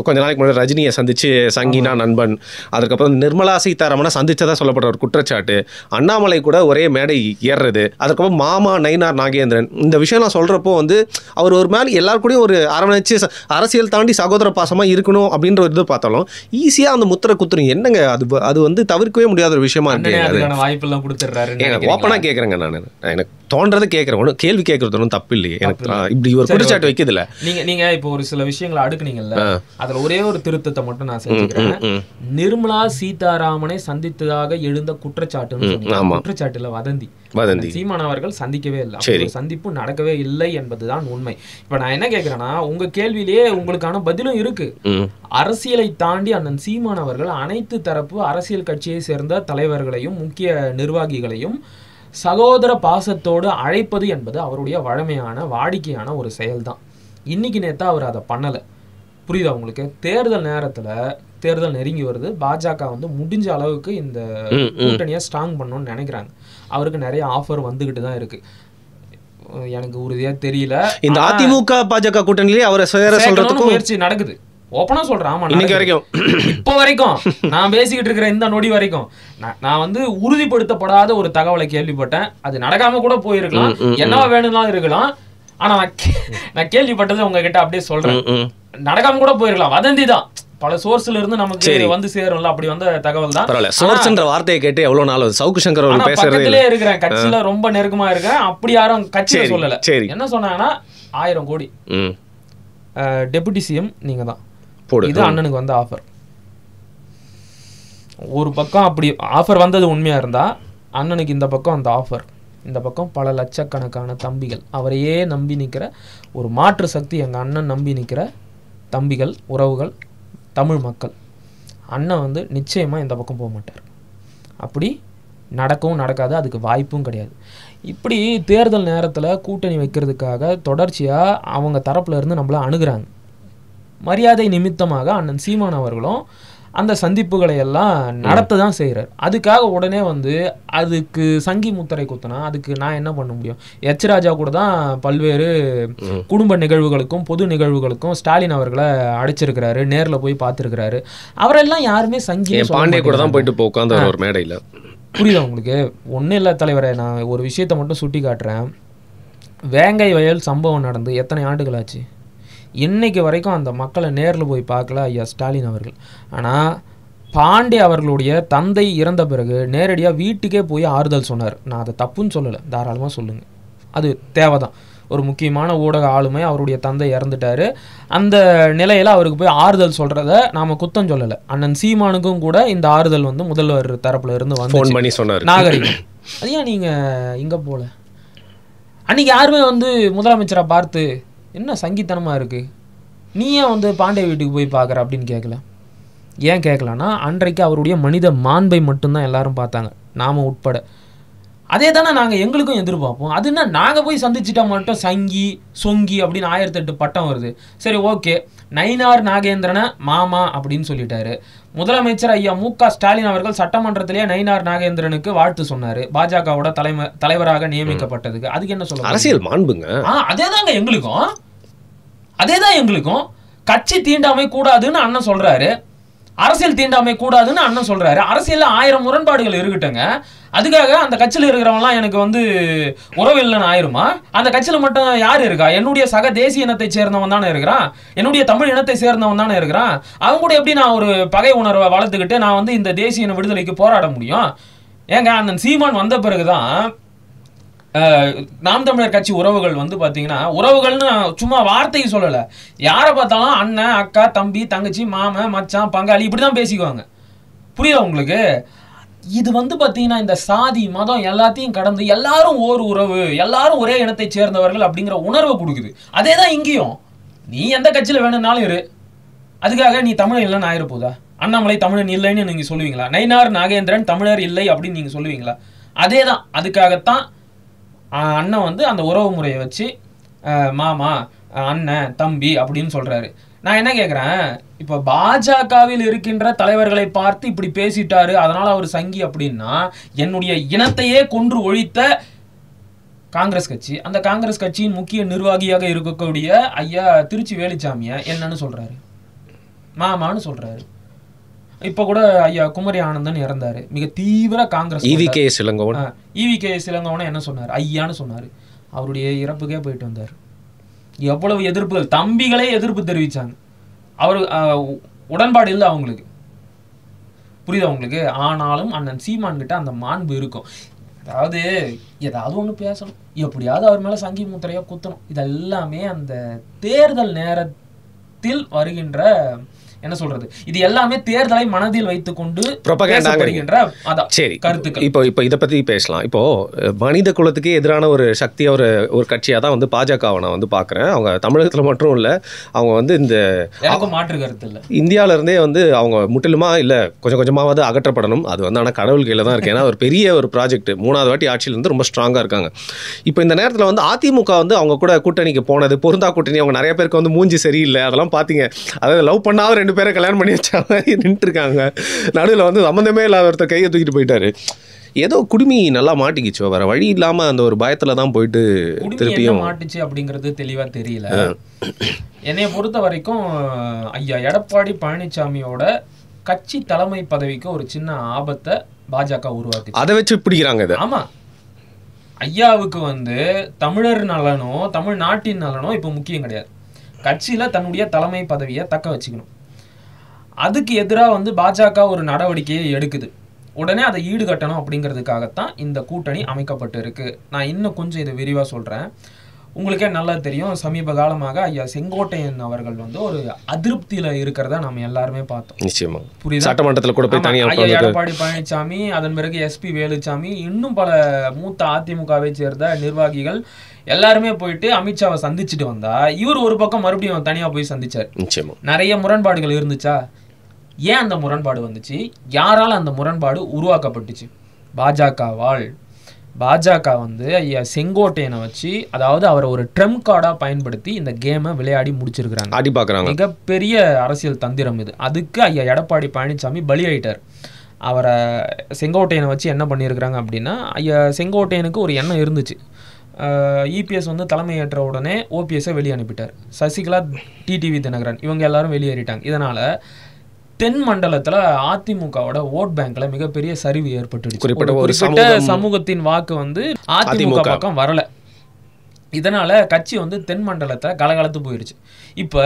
கொஞ்ச நாளைக்கு முன்னாடி ரஜினியை சந்திச்சு சங்கினா நண்பன், அதுக்கப்புறம் நிர்மலா சீதாராமனை சந்திச்சதா சொல்லப்படுற ஒரு குற்றச்சாட்டு, அண்ணாமலை கூட ஒரே மேடை ஏறுறது, அதுக்கப்புறம் மாமா நயினார் நாகேந்திரன், இந்த விஷயம் நான் சொல்றப்போ வந்து அவர் ஒரு மேலே எல்லாருக்கூடையும் ஒரு அரவணைச்சு அரசியல் தாண்டி சகோதர பாசமாக இருக்கணும் அப்படின்ற ஒரு இது பார்த்தாலும் ஈஸியாக அந்த முத்திரை குத்துறீங்க. என்னங்க அது வந்து தவிர்க்கவே முடியாத ஒரு விஷயமா இருக்கு. வாய்ப்பெல்லாம் கொடுத்துட்றாரு. ஓப்பனாக கேட்குறேங்க. நான் எனக்கு தோன்றதை கேட்குறேன். ஒன்றும் கேள்வி கேட்கறது ஒன்றும் தப்பு இல்லையே. எனக்கு இப்படி ஒரு குற்றச்சாட்டு வைக்கிறதுல நீங்க இப்போ ஒரு சில விஷயங்களை அடுக்குனீங்கல்ல, அதுல ஒரே ஒரு திருத்தத்தை மட்டும் நான் செஞ்சுக்கிறேன். நிர்மலா சீதாராமனை சந்தித்ததாக எழுந்த குற்றச்சாட்டுன்னு சொன்னீங்க. குற்றச்சாட்டுல வதந்தி. சீமான் அவர்கள் சந்திக்கவே இல்லை, சந்திப்பு நடக்கவே இல்லை என்பதுதான் உண்மை. இப்ப நான் என்ன கேட்கிறேன்னா, உங்க கேள்வியிலேயே உங்களுக்கான பதிலும் இருக்கு. அரசியலை தாண்டி அண்ணன் சீமான் அவர்கள் அனைத்து தரப்பு அரசியல் கட்சியை சேர்ந்த தலைவர்களையும் முக்கிய நிர்வாகிகளையும் சகோதர பாசத்தோடு அழைப்பது என்பது அவருடைய வழமையான வாடிக்கையான ஒரு செயல்தான். இன்னைக்கு நேத்தா அவர் அதை பண்ணலை. புரியுதா உங்களுக்கு? தேர்தல் நேரத்துல தேர்தல் நெருங்கி வருது, பாஜக வந்து முடிஞ்ச அளவுக்கு இந்த கூட்டணியை ஸ்ட்ராங் பண்ணணும்னு நினைக்கிறாங்க. அவருக்கு நிறைய ஆஃபர் வந்துகிட்டு தான் இருக்கு. எனக்கு உறுதியா தெரியல. இந்த அதிமுக பாஜக கூட்டணியிலே அவரை சொல்றதுக்கு முயற்சி நடக்குது. ஓப்பனா சொல்றேன். ஆமா, இப்போ வரைக்கும் நான் பேசிக்கிட்டு இருக்கிற இந்த நொடி வரைக்கும் நான் வந்து உறுதிப்படுத்தப்படாத ஒரு தகவலை கேள்விப்பட்டேன். அது நடக்காம கூட போயிருக்கலாம், என்னவா வேணும்னாலும் இருக்கலாம். ஆனா நான் கேள்விப்பட்டது உங்ககிட்ட அப்படியே சொல்றேன். நடக்காம கூட போயிருக்கலாம், வதந்தி தான். பல சோர்ஸ்ல இருந்து நமக்கு வந்து சேரும்ல, அப்படி வந்த தகவல் தான். சோர்ஸ்ன்ற வார்த்தையை கேட்டு எவ்வளவு நாள் சவுக்கு சங்கர் அவர்கள் பக்கத்திலே இருக்கிறேன், கட்சியில ரொம்ப நெருக்கமா இருக்கிறேன். அப்படி யாரும் கட்சியில சொல்லல. என்ன சொன்னாங்கன்னா 1000 கோடி டெபுட்டி சிஎம் நீங்க தான், இது அண்ணனுக்கு வந்த ஆஃபர். ஒரு பக்கம் அப்படி ஆஃபர் வந்தது உண்மையா இருந்தா, அண்ணனுக்கு இந்த பக்கம் அந்த ஆஃபர், இந்த பக்கம் பல லட்சக்கணக்கான தம்பிகள், அவரையே நம்பி நிற்கிற ஒரு மாற்று சக்தி, எங்கள் அண்ணன் நம்பி நிற்கிற தம்பிகள், உறவுகள், தமிழ் மக்கள். அண்ணன் வந்து நிச்சயமாக இந்த பக்கம் போக மாட்டார். அப்படி நடக்கவும் நடக்காது, அதுக்கு வாய்ப்பும் கிடையாது. இப்படி தேர்தல் நேரத்தில் கூட்டணி வைக்கிறதுக்காக தொடர்ச்சியாக அவங்க தரப்புல இருந்து நம்மளை அணுகுறாங்க. மரியாதை நிமித்தமாக அண்ணன் சீமான் அவர்களும் அந்த சந்திப்புகளை எல்லாம் நடத்த தான் செய்கிறார். அதுக்காக உடனே வந்து அதுக்கு சங்கி முத்திரை குத்தினா அதுக்கு நான் என்ன பண்ண முடியும்? எச் ராஜா கூட தான் பல்வேறு குடும்ப நிகழ்வுகளுக்கும் பொது நிகழ்வுகளுக்கும் ஸ்டாலின் அவர்களை அழைச்சிருக்கிறாரு, நேரில் போய் பார்த்துருக்கிறாரு. அவரெல்லாம் யாருமே சங்கி பாண்டே கூட தான் போயிட்டு உட்காந்து ஒரு மேடையில். புரியுதா உங்களுக்கு? ஒன்றும் இல்லை தலைவரே, நான் ஒரு விஷயத்தை மட்டும் சுட்டி காட்டுறேன். வேங்கை வயல் சம்பவம் நடந்து எத்தனை ஆண்டுகள் ஆச்சு? இன்னைக்கு வரைக்கும் அந்த மக்களை நேரில் போய் பார்க்கல ஐயா ஸ்டாலின் அவர்கள். ஆனால் பாண்டே அவர்களுடைய தந்தை இறந்த பிறகு நேரடியாக வீட்டுக்கே போய் ஆறுதல் சொன்னார். நான் அதை தப்புன்னு சொல்லலை, தாராளமாக சொல்லுங்கள், அது தேவைதான். ஒரு முக்கியமான ஊடக ஆளுமை, அவருடைய தந்தை இறந்துட்டாரு, அந்த நிலையில் அவருக்கு போய் ஆறுதல் சொல்கிறத நாம் குத்தம் சொல்லலை. அண்ணன் சீமானுக்கும் கூட இந்த ஆறுதல் வந்து முதல்வர் தரப்புல இருந்து வந்து நாகரிகம். அது ஏன் நீங்கள் இங்கே போல? அன்றைக்கி யாருமே வந்து முதலமைச்சராக பார்த்து என்ன சங்கீத்தனமாக இருக்குது, நீ ஏன் வந்து பாண்டே வீட்டுக்கு போய் பார்க்குற அப்படின்னு கேட்கல. ஏன் கேட்கலன்னா, அன்றைக்கு அவருடைய மனித மாண்பை மட்டும்தான் எல்லாரும் பார்த்தாங்க, நாம் உட்பட. அதே தானே நாங்கள் எங்களுக்கும் எதிர்பார்ப்போம். அது என்ன, நாங்கள் போய் சந்திச்சிட்டா மட்டும் சங்கி சொங்கி அப்படின்னு 1008 பட்டம் வருது. சரி, ஓகே, நயினார் நாகேந்திரனை மாமா அப்படின்னு சொல்லிட்டாரு. முதலமைச்சர் ஐயா மு.க. ஸ்டாலின் அவர்கள் சட்டமன்றத்திலேயே நயினார் நாகேந்திரனுக்கு வாழ்த்து சொன்னாரு, பாஜகவோட தலைவராக நியமிக்கப்பட்டதுக்கு. அதுக்கு என்ன சொல்ல? அரசியல் மாண்புங்க. அதேதாங்க எங்களுக்கும், அதேதான் எங்களுக்கும். கட்சி தீண்டாமை கூடாதுன்னு அண்ணன் சொல்றாரு, அரசியல் தீண்டாமை கூடாதுன்னு அண்ணன் சொல்றாரு. அரசியல்ல 1000 முரண்பாடுகள் இருக்கட்டுங்க, அதுக்காக அந்த கட்சியில் இருக்கிறவங்களாம் எனக்கு வந்து உறவு இல்லைன்னு ஆயிருமா? அந்த கட்சியில் மட்டும் யார் இருக்கா? என்னுடைய சக தேசிய இனத்தை சேர்ந்தவன் தானே இருக்கிறான், என்னுடைய தமிழ் இனத்தை சேர்ந்தவன் தானே இருக்கிறான். அவங்க கூட எப்படி நான் ஒரு பகை உணர்வை வளர்த்துக்கிட்டு நான் வந்து இந்த தேசிய இன விடுதலைக்கு போராட முடியும்? ஏங்க, அண்ணன் சீமான் வந்த பிறகுதான் நாம் தமிழர் கட்சி உறவுகள் வந்து பார்த்தீங்கன்னா, உறவுகள்னு சும்மா வார்த்தைக்கு சொல்லலை, யாரை பார்த்தாலும் அண்ணன் அக்கா தம்பி தங்கச்சி மாமன் மச்சான் பங்காளி இப்படி தான் பேசிக்குவாங்க. புரியுதா உங்களுக்கு? இது வந்து பாத்தீங்கன்னா இந்த சாதி மதம் எல்லாத்தையும் கடந்து எல்லாரும் ஓர் உறவு, எல்லாரும் ஒரே இனத்தை சேர்ந்தவர்கள் அப்படிங்கிற உணர்வை கொடுக்குது. அதே தான் இங்கேயும். நீ எந்த கட்சியில வேணும்னாலும் இரு, அதுக்காக நீ தமிழன் இல்லைன்னு ஆயிர போதா? அண்ணாமலை தமிழன் இல்லைன்னு நீங்க சொல்லுவீங்களா? நயினார் நாகேந்திரன் தமிழர் இல்லை அப்படின்னு நீங்க சொல்லுவீங்களா? அதே தான். அதுக்காகத்தான் அண்ணன் வந்து அந்த உறவு முறையை வச்சு மாமா அண்ணன் தம்பி அப்படின்னு சொல்றாரு. நான் என்ன கேட்குறேன், இப்போ பாஜகவில் இருக்கின்ற தலைவர்களை பார்த்து இப்படி பேசிட்டாரு அதனால அவர் சங்கி அப்படின்னா, என்னுடைய இனத்தையே கொன்று ஒழித்த காங்கிரஸ் கட்சி, அந்த காங்கிரஸ் கட்சியின் முக்கிய நிர்வாகியாக இருக்கக்கூடிய ஐயா திருச்சி வேலுச்சாமியை என்னன்னு சொல்றாரு? மாமான்னு சொல்றாரு. இப்ப கூட ஐயா குமரி ஆனந்தன் இறந்தாரு, மிக தீவிர காங்கிரஸ். EVKS இளங்கோவனை என்ன சொன்னார்? ஐயான்னு சொன்னாரு. அவருடைய இறப்புக்கே போயிட்டு வந்தார். எவ்வளவு எதிர்ப்புகள், தம்பிகளே எதிர்ப்பு தெரிவிச்சாங்க. அவர் உடன்பாடு இல்லை அவங்களுக்கு, புரியுதா உங்களுக்கு? ஆனாலும் அண்ணன் சீமான் கிட்ட அந்த மாண்பு இருக்கும். அதாவது ஏதாவது ஒன்று பேசணும், எப்படியாவது அவர் மேல சங்கி முத்திரையா குத்தணும். இதெல்லாமே அந்த தேர்தல் நேரத்தில் வருகின்ற என்ன சொல்றது, இது எல்லாமே தேர்தலை மனதில் வைத்துக் கொண்டு கருத்துக்கள். இப்போ இதை பத்தி பேசலாம். இப்போ மனித குலத்துக்கே எதிரான ஒரு சக்தி, ஒரு கட்சியா தான் வந்து பாஜகவை நான் வந்து பாக்குறேன். அவங்க தமிழகத்துல மட்டும் இல்ல, அவங்க வந்து இந்த மாற்று கருத்து இல்ல, இந்தியாவில இருந்தே வந்து அவங்க முற்றிலுமா இல்ல கொஞ்சம் கொஞ்சமாவது அகற்றப்படணும். அது வந்து ஆனா கடவுள் கையில தான் இருக்கு. ஏன்னா ஒரு பெரிய ஒரு ப்ராஜெக்ட், 3வது வாட்டி ஆட்சியில இருந்து ரொம்ப ஸ்ட்ராங்கா இருக்காங்க. இப்போ இந்த நேரத்துல வந்து அதிமுக வந்து அவங்க கூட கூட்டணிக்கு போனது, பொருந்தா கூட்டணி. அவங்க நிறைய பேருக்கு வந்து மூஞ்சி சரியில்லை, அதெல்லாம் பாத்தீங்க. அதாவது லவ் பண்ணாத 2 பேரை கல்யாணம் பண்ணி வச்ச மாதிரி நின்று இருக்காங்க. நடுவில் வந்து சம்மந்தமே இல்லாத ஒருத்தர் கையை தூக்கிட்டு போயிட்டாரு. ஏதோ குடுமி நல்லா மாட்டிக்கிச்சோ, வேற வழி இல்லாம அந்த ஒரு பயத்துல தான் போயிட்டு திருப்பியும் மாட்டுச்சு அப்படிங்கிறது தெளிவா தெரியல. என்னைய பொறுத்த வரைக்கும் ஐயா எடப்பாடி பழனிசாமியோட கட்சி தலைமை பதவிக்கு ஒரு சின்ன ஆபத்தை பாஜக உருவாக்கு, அதை வச்சு பிடிக்கிறாங்க. ஆமா, ஐயாவுக்கு வந்து தமிழர் நலனோ தமிழ்நாட்டின் நலனோ இப்ப முக்கியம் கிடையாது. கட்சியில தன்னுடைய தலைமை பதவியை தக்க வச்சுக்கணும். அதுக்கு எதிராக வந்து பாஜக ஒரு நடவடிக்கையை எடுக்குது. உடனே அதை ஈடுகட்டணும் அப்படிங்கிறதுக்காகத்தான் இந்த கூட்டணி அமைக்கப்பட்டு இருக்கு. நான் இன்னும் கொஞ்சம் இதை விரிவாக சொல்கிறேன். உங்களுக்கே நல்லா தெரியும், சமீப காலமாக ஐயா செங்கோட்டையன் அவர்கள் வந்து ஒரு அதிருப்தியில் இருக்கிறத நம்ம எல்லாருமே பார்த்தோம். நிச்சயமா புரியுது. சட்டமன்றத்தில் கூட போய் ஐயா எடப்பாடி பழனிசாமி, அதன் பிறகு SP வேலுச்சாமி, இன்னும் பல மூத்த அதிமுகவை சேர்ந்த நிர்வாகிகள் எல்லாருமே போயிட்டு அமித்ஷாவை சந்திச்சுட்டு வந்தா, இவர் ஒரு பக்கம் மறுபடியும் தனியா போய் சந்திச்சார். நிறைய முரண்பாடுகள் இருந்துச்சா? ஏன் அந்த முரண்பாடு வந்துச்சு? யாரால அந்த முரண்பாடு உருவாக்கப்பட்டுச்சு? பாஜகவால். பாஜக வந்து ஐயா செங்கோட்டையனை வச்சு, அதாவது அவரை ஒரு ட்ரம்ப் கார்டா பயன்படுத்தி இந்த கேமை விளையாடி முடிச்சிருக்கிறாங்க. மிகப்பெரிய அரசியல் தந்திரம் இது. அதுக்கு ஐயா எடப்பாடி பழனிசாமி பலியாயிட்டார். அவரை செங்கோட்டையனை வச்சு என்ன பண்ணியிருக்கிறாங்க அப்படின்னா, ஐயா செங்கோட்டையனுக்கு ஒரு எண்ணம் இருந்துச்சு. EPS வந்து தலைமையேற்ற உடனே OPS வெளியே அனுப்பிட்டார். சசிகலா, TTV தினகரன் இவங்க எல்லாரும் வெளியேறிட்டாங்க. இதனால தென் மண்டலத்துல அதிமுகவோட ஓட் பேங்க்ல மிகப்பெரிய சரிவு ஏற்பட்டுடுச்சு. குறிப்பிட்ட சமூகத்தின் வாக்கு வந்து அதிமுக பக்கம் வரல. இதனால கட்சி வந்து தென் மண்டலத்தை கலகலத்து போயிடுச்சு. இப்ப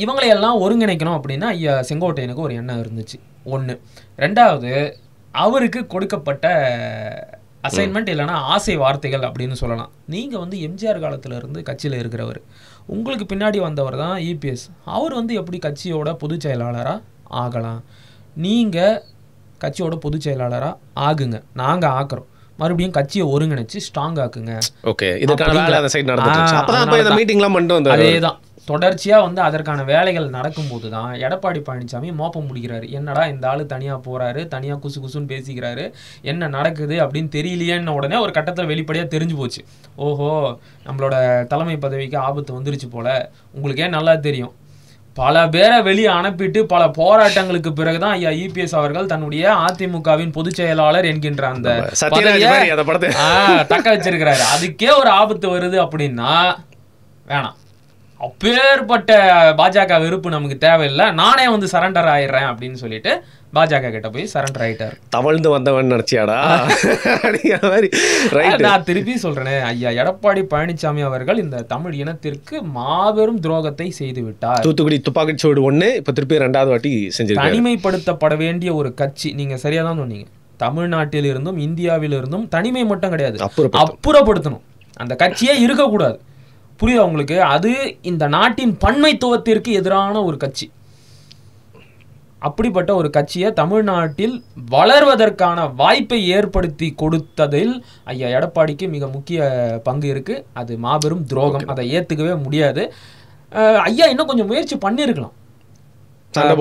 இவங்களை எல்லாம் ஒருங்கிணைக்கணும் அப்படின்னா ஐயா செங்கோட்டையனுக்கு ஒரு எண்ணம் இருந்துச்சு. 1. 2வது, அவருக்கு கொடுக்கப்பட்ட அசைன்மெண்ட் இல்லைனா ஆசை வார்த்தைகள் அப்படின்னு சொல்லலாம். நீங்கள் வந்து எம்ஜிஆர் காலத்தில் இருந்து கட்சியில் இருக்கிறவர், உங்களுக்கு பின்னாடி வந்தவர் தான் EPS. அவர் வந்து எப்படி கட்சியோட பொதுச் செயலாளராக ஆகலாம்? நீங்கள் கட்சியோட பொதுச் செயலாளராக ஆகுங்க, நாங்கள் ஆக்குறோம், மறுபடியும் கட்சியை ஒருங்கிணைச்சு ஸ்ட்ராங் ஆக்குங்க. ஓகே, அதேதான் தொடர்ச்சியாக வந்து அதற்கான வேலைகள் நடக்கும்போது தான் எடப்பாடி பழனிசாமி மோப்பம் முடிக்கிறாரு. என்னடா இந்த ஆள் தனியாக போகிறாரு, தனியாக குசு குசுன்னு பேசிக்கிறாரு, என்ன நடக்குது அப்படின்னு தெரியலையேன்னு உடனே ஒரு கட்டத்தில் வெளிப்படையாக தெரிஞ்சு போச்சு. ஓஹோ, நம்மளோட தலைமை பதவிக்கு ஆபத்து வந்துருச்சு போல. உங்களுக்கே நல்லா தெரியும், பல பேரை வெளியே அனுப்பிட்டு பல போராட்டங்களுக்கு பிறகுதான் ஐயா EPS அவர்கள் தன்னுடைய அதிமுகவின் பொதுச் செயலாளர் என்கின்ற அந்த தக்க வச்சிருக்கிறாரு. அதுக்கே ஒரு ஆபத்து வருது அப்படின்னா வேணாம். அப்பேற்பட்ட பாஜக வெறுப்பு நமக்கு தேவையில்லை, நானே வந்து சரண்டர் ஆயிடுறேன் அப்படின்னு சொல்லிட்டு பாஜக கிட்ட போய் சரண்டர் ஆயிட்டார். தவழ்ந்து வந்தவன் நினைச்சியாடா? நான் திருப்பி சொல்றேனே, ஐயா எடப்பாடி பழனிசாமி அவர்கள் இந்த தமிழ் இனத்திற்கு மாபெரும் துரோகத்தை செய்து விட்டார். தூத்துக்குடி துப்பாக்கி சூடு 1 இப்ப திருப்பி 2வது வாட்டி செஞ்சு தனிமைப்படுத்தப்பட வேண்டிய ஒரு கட்சி. நீங்க சரியா தான் சொன்னீங்க. தமிழ்நாட்டில் இருந்தும் இந்தியாவில இருந்தும் தனிமை மட்டும் கிடையாது, அப்புறப்படுத்தணும். அந்த கட்சியே இருக்கக்கூடாது. புரியுதா உங்களுக்கு? அது இந்த நாட்டின் பன்மைத்துவத்திற்கு எதிரான ஒரு கட்சி. அப்படிப்பட்ட ஒரு கட்சியை தமிழ்நாட்டில் வளர்வதற்கான வாய்ப்பை ஏற்படுத்தி கொடுத்ததில் ஐயா எடப்பாடிக்கு மிக முக்கிய பங்கு இருக்கு. அது மாபெரும் துரோகம், அதை ஏத்துக்கவே முடியாது. ஐயா இன்னும் கொஞ்சம் முயற்சி பண்ணிருக்கலாம்.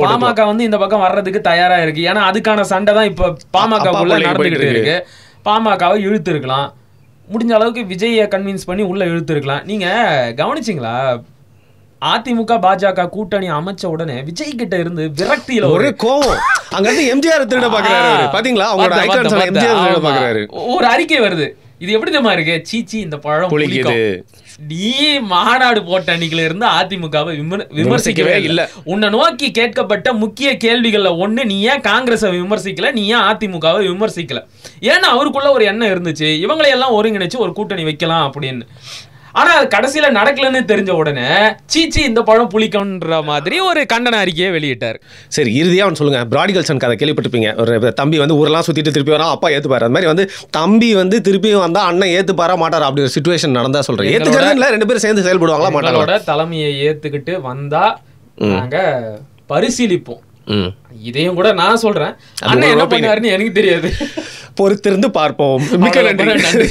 பாமக வந்து இந்த பக்கம் வர்றதுக்கு தயாரா இருக்கு. ஏன்னா அதுக்கான சண்டை தான் இப்ப பாமகக்குள்ள நடந்துகிட்டு இருக்கு. பாமகவை இழுத்து இருக்கலாம், முடிஞ்ச அளவுக்கு விஜயை கன்வின்ஸ் பண்ணி உள்ள இழுத்து இருக்கலாம். நீங்க கவனிச்சிங்களா, அதிமுக பாஜக கூட்டணி அமைச்ச உடனே விஜய் கிட்ட இருந்து விரக்தியில ஒரு கோவம், அங்க இருந்து எம்ஜிஆர் திருட பாக்குறாரு. பாத்தீங்களா அவங்களோட ஐகான்ஸ் எம்ஜிஆர் திருட பாக்குறாரு. ஒரு அறிக்கை வருது, இது எப்படி தெரியுமா இருக்கு, சீச்சி இந்த பழம் புளிக்குது. நீ மாநாடு போட்ட அன்னைக்குல இருந்து அதிமுகவை விமர்சிக்கவே இல்லை. உன்னை நோக்கி கேட்கப்பட்ட முக்கிய கேள்விகள்ல ஒண்ணு, நீ ஏன் காங்கிரஸை விமர்சிக்கல, நீ ஏன் அதிமுகவை விமர்சிக்கல? ஏன்னா அவருக்குள்ள ஒரு எண்ணம் இருந்துச்சு, இவங்களையெல்லாம் ஒருங்கிணைச்சு ஒரு கூட்டணி வைக்கலாம் அப்படின்னு. ஆனா அது கடைசியில நடக்கலன்னு தெரிஞ்ச உடனே சீச்சி இந்த பழம் புளிக்கன்ற மாதிரி ஒரு கண்டன அறிக்கையை வெளியிட்டார். சரி, இறுதியா அவன் சொல்லுங்க, பிராடிகல்சன் கதை கேள்விப்பட்டிருப்பீங்க. ஒரு தம்பி வந்து ஊரெல்லாம் சுத்திட்டு திருப்பி வரா, அப்பா ஏத்துப்பாரு. அது மாதிரி வந்து தம்பி வந்து திருப்பியும் வந்தா அண்ணன் ஏத்துப்பாரா மாட்டாரா அப்படி ஒரு சிச்சுவேஷன் நடந்தா சொல்றேன். ஏத்துக்கிறதுல ரெண்டு பேரும் சேர்ந்து செயல்படுவாங்களா மாட்டாங்களோட தலைமையை ஏத்துக்கிட்டு வந்தா நாங்க பரிசீலிப்போம். இதையும் கூட நான் சொல்றேன், அண்ணன் என்ன பண்ணாருன்னு எனக்கு தெரியாது, பொறுத்திருந்து பார்ப்போம். மிக்க நன்றி.